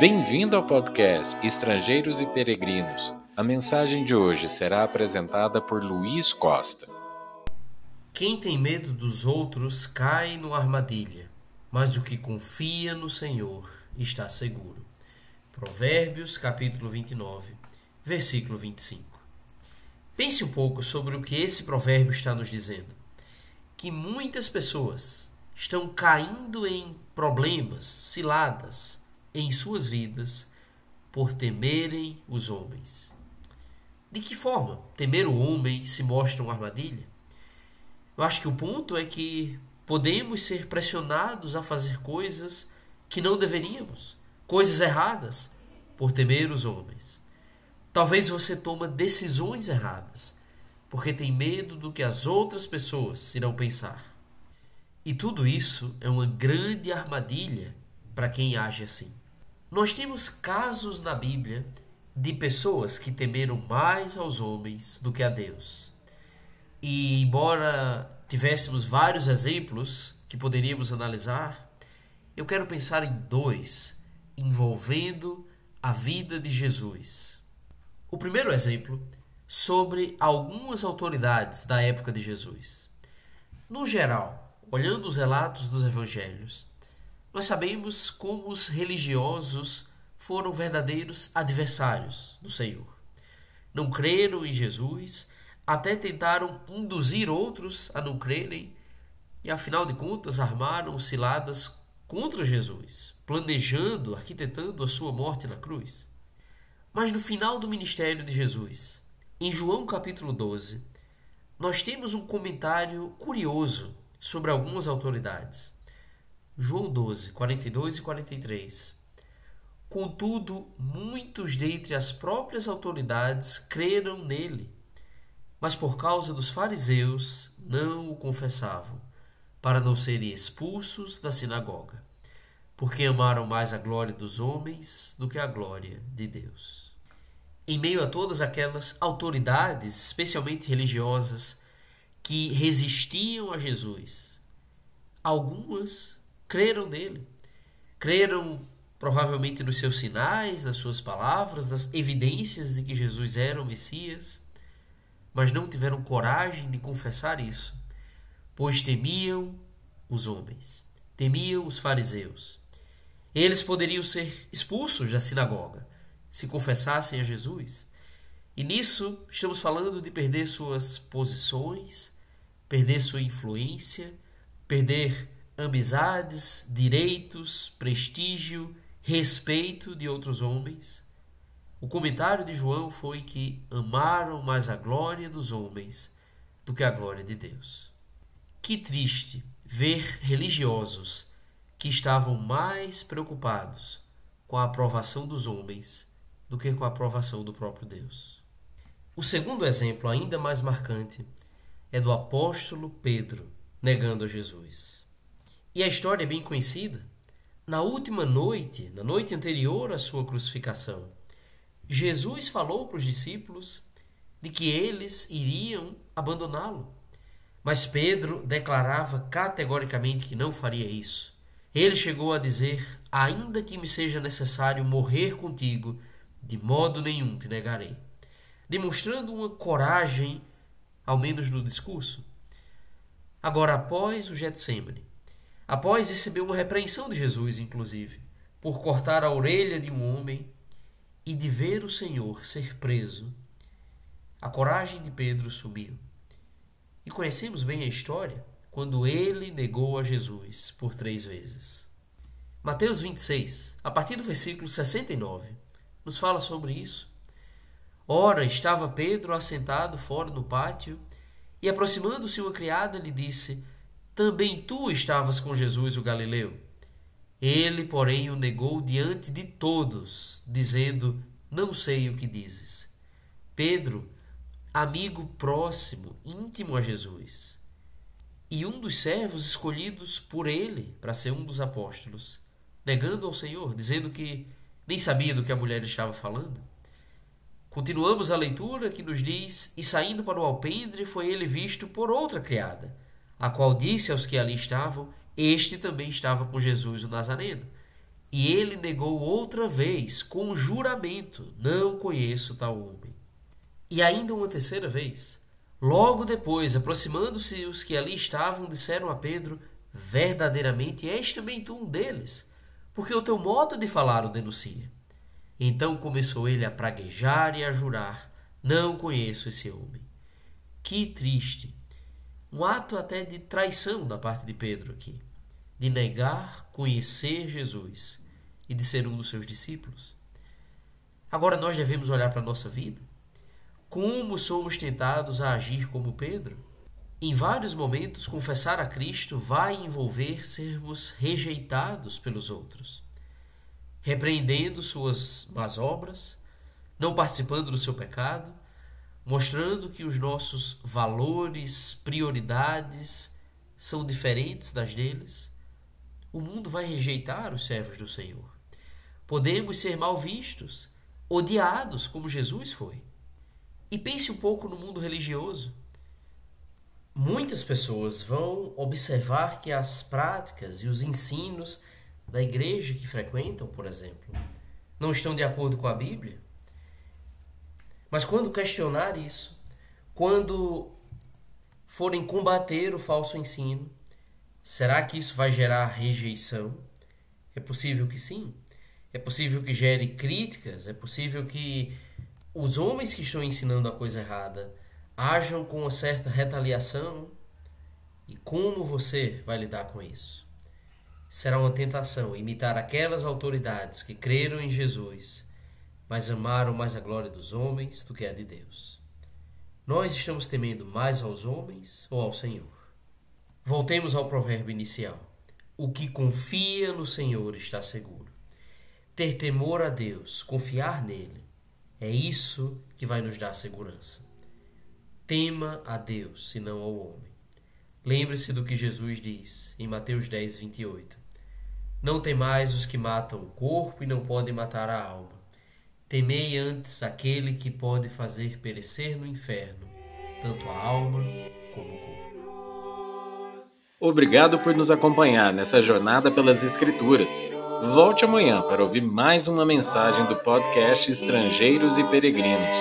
Bem-vindo ao podcast Estrangeiros e Peregrinos. A mensagem de hoje será apresentada por Luiz Costa. Quem tem medo dos outros cai numa armadilha, mas o que confia no Senhor está seguro. Provérbios, capítulo 29, versículo 25. Pense um pouco sobre o que esse provérbio está nos dizendo. Que muitas pessoas estão caindo em problemas, ciladas, em suas vidas por temerem os homens. De que forma temer o homem se mostra uma armadilha? Eu acho que o ponto é que podemos ser pressionados a fazer coisas que não deveríamos, coisas erradas, por temer os homens. Talvez você tome decisões erradas, porque tem medo do que as outras pessoas irão pensar. E tudo isso é uma grande armadilha para quem age assim. Nós temos casos na Bíblia de pessoas que temeram mais aos homens do que a Deus. E embora tivéssemos vários exemplos que poderíamos analisar, eu quero pensar em dois envolvendo a vida de Jesus. O primeiro exemplo sobre algumas autoridades da época de Jesus. No geral, olhando os relatos dos evangelhos, nós sabemos como os religiosos foram verdadeiros adversários do Senhor. Não creram em Jesus, até tentaram induzir outros a não crerem e, afinal de contas, armaram ciladas contra Jesus, planejando, arquitetando a sua morte na cruz. Mas no final do ministério de Jesus, em João capítulo 12, nós temos um comentário curioso sobre algumas autoridades. João 12, 42 e 43. Contudo, muitos dentre as próprias autoridades creram nele, mas por causa dos fariseus não o confessavam, para não serem expulsos da sinagoga, porque amaram mais a glória dos homens do que a glória de Deus. Em meio a todas aquelas autoridades, especialmente religiosas, que resistiam a Jesus, algumas creram nele. Creram provavelmente nos seus sinais, nas suas palavras, nas evidências de que Jesus era o Messias, mas não tiveram coragem de confessar isso, pois temiam os homens, temiam os fariseus. Eles poderiam ser expulsos da sinagoga se confessassem a Jesus. E nisso estamos falando de perder suas posições, perder sua influência, perder amizades, direitos, prestígio, respeito de outros homens. O comentário de João foi que amaram mais a glória dos homens do que a glória de Deus. Que triste ver religiosos que estavam mais preocupados com a aprovação dos homens do que com a aprovação do próprio Deus. O segundo exemplo, ainda mais marcante, é do apóstolo Pedro negando a Jesus. E a história é bem conhecida. Na última noite, na noite anterior à sua crucificação, Jesus falou para os discípulos de que eles iriam abandoná-lo. Mas Pedro declarava categoricamente que não faria isso. Ele chegou a dizer: ainda que me seja necessário morrer contigo, de modo nenhum te negarei. Demonstrando uma coragem, ao menos no discurso. Agora, após o Getsêmani, após receber uma repreensão de Jesus, inclusive, por cortar a orelha de um homem e de ver o Senhor ser preso, a coragem de Pedro sumiu. E conhecemos bem a história quando ele negou a Jesus por 3 vezes. Mateus 26, a partir do versículo 69, nos fala sobre isso. Ora, estava Pedro assentado fora no pátio e, aproximando-se uma criada, lhe disse: também tu estavas com Jesus o Galileu? Ele, porém, o negou diante de todos, dizendo: não sei o que dizes. Pedro, amigo próximo, íntimo a Jesus, e um dos servos escolhidos por ele para ser um dos apóstolos, negando ao Senhor, dizendo que nem sabia do que a mulher estava falando. Continuamos a leitura que nos diz: e saindo para o alpendre foi ele visto por outra criada, a qual disse aos que ali estavam: este também estava com Jesus o Nazareno. E ele negou outra vez, com juramento: não conheço tal homem. E ainda uma terceira vez. Logo depois, aproximando-se os que ali estavam, disseram a Pedro: verdadeiramente és também tu um deles, porque o teu modo de falar o denuncia. Então começou ele a praguejar e a jurar: não conheço esse homem. Que triste! Um ato até de traição da parte de Pedro aqui, de negar conhecer Jesus e de ser um dos seus discípulos. Agora nós devemos olhar para a nossa vida. Como somos tentados a agir como Pedro? Em vários momentos, confessar a Cristo vai envolver sermos rejeitados pelos outros, repreendendo suas más obras, não participando do seu pecado, mostrando que os nossos valores, prioridades são diferentes das deles. O mundo vai rejeitar os servos do Senhor. Podemos ser mal vistos, odiados como Jesus foi. E pense um pouco no mundo religioso. Muitas pessoas vão observar que as práticas e os ensinos da igreja que frequentam, por exemplo, não estão de acordo com a Bíblia. Mas quando questionar isso, quando forem combater o falso ensino, será que isso vai gerar rejeição? É possível que sim. É possível que gere críticas. É possível que os homens que estão ensinando a coisa errada ajam com uma certa retaliação. E como você vai lidar com isso? Será uma tentação imitar aquelas autoridades que creram em Jesus, mas amaram mais a glória dos homens do que a de Deus. Nós estamos temendo mais aos homens ou ao Senhor? Voltemos ao provérbio inicial. O que confia no Senhor está seguro. Ter temor a Deus, confiar nele, é isso que vai nos dar segurança. Tema a Deus e não ao homem. Lembre-se do que Jesus diz em Mateus 10, 28. Não temais os que matam o corpo e não podem matar a alma. Temei antes aquele que pode fazer perecer no inferno, tanto a alma como o corpo. Obrigado por nos acompanhar nessa jornada pelas Escrituras. Volte amanhã para ouvir mais uma mensagem do podcast Estrangeiros e Peregrinos.